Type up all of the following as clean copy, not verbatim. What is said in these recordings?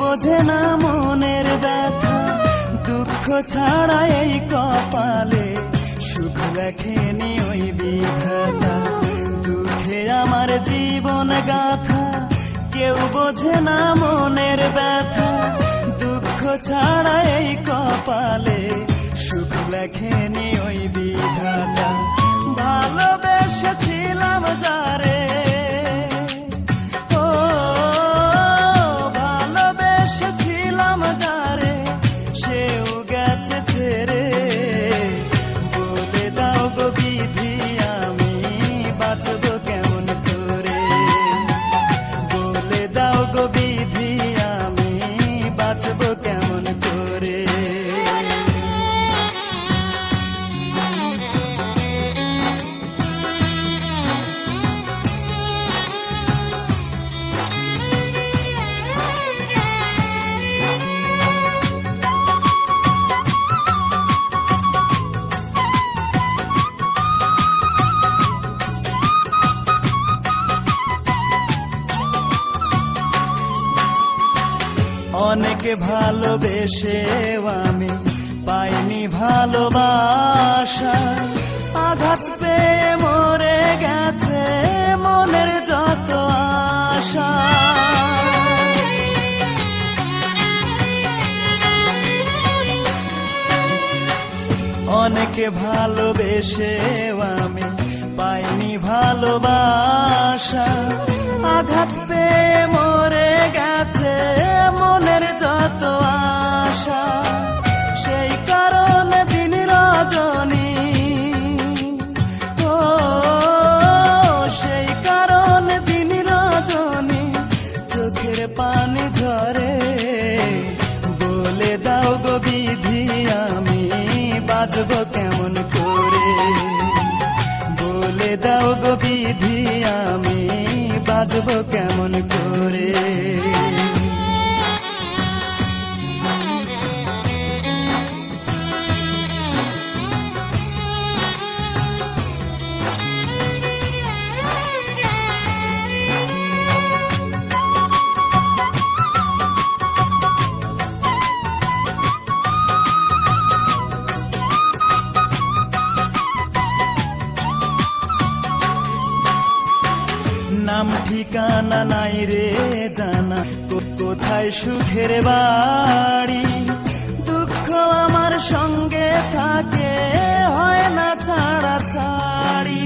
বোঝে না মনের ব্যথা, দুঃখ ছাড়া এই কপালে সুখ লেখেনি ওই বিধাতা। দুঃখে আমার জীবন গাথা, কেউ বোঝে না মনের ব্যথা, দুঃখ ছাড়া এই কপালে সুখ লেখেনি ওই বিধাতা। ভালোবেসেছিলাম যারে, ও ভালোবেসেছিলাম যারে, সেও গেছে ছেড়ে। বলে দাও গো বিধি আমি বাঁচব কেমন করে, বলে দাও গো বিধি আমি বাঁচব কেমন করে। অনেকে ভালোবেসেও আমি পাইনি ভালোবাসা, আঘাত পেয়ে মরে গেছে মনের যত আশা। অনেকে ভালোবেসেও আমি পাইনি ভালোবাসা, আঘাত পেয়ে মরে গেছে মনের যত আশা। সেই কারণে দিন রজনী, ও সেই কারণে দিন রজনী চোখের পানি ঝরে। বলে দাও গো বিধি আমি বাঁচব কেমন করে, বলে দাও গো বিধি আমি বাঁচব কেমন করে। নাম ঠিকানা নাই রে জানা, কোথায় সুখের বাড়ি। দুঃখ আমার সঙ্গে থাকে, হয় না ছাড়া ছাড়ি।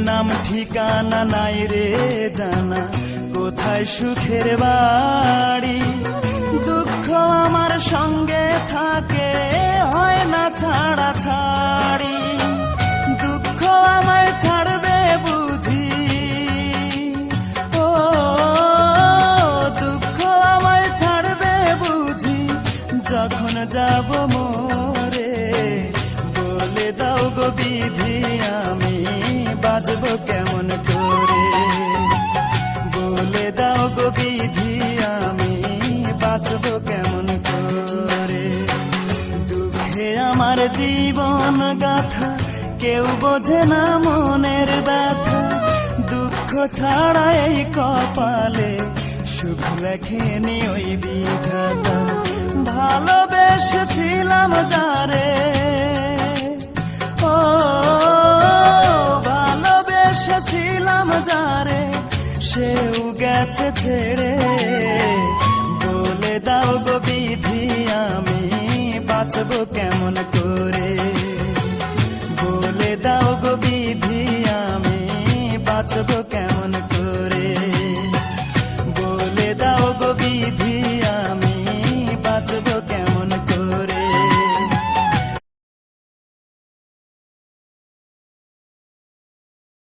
নাম ঠিকানা নাই রে জানা, কোথায় সুখের বাড়ি। দুঃখ আমার সঙ্গে থাকে, হয় না ছাড়া ছাড়ি। দুঃখ আমায় ছাড়বে বুঝি, ও দুঃখ আমায় ছাড়বে বুঝি যখন যাব মরে। বলে দাও গো বিধি আমি বাঁচব কেমন করে, বলে দাও গো বিধি আমি বাঁচব কেমন করে। দুঃখে আমার জীবন গাথা, কেউ বোঝে না মনের ব্যথা, দুঃখ ছাড়া এই কপালে সুখ লেখেনি ওই বিধাতা। ভালোবেসেছিলাম যারে, ও ভালোবেসেছিলাম যারে, সেও গেছে ছেড়ে।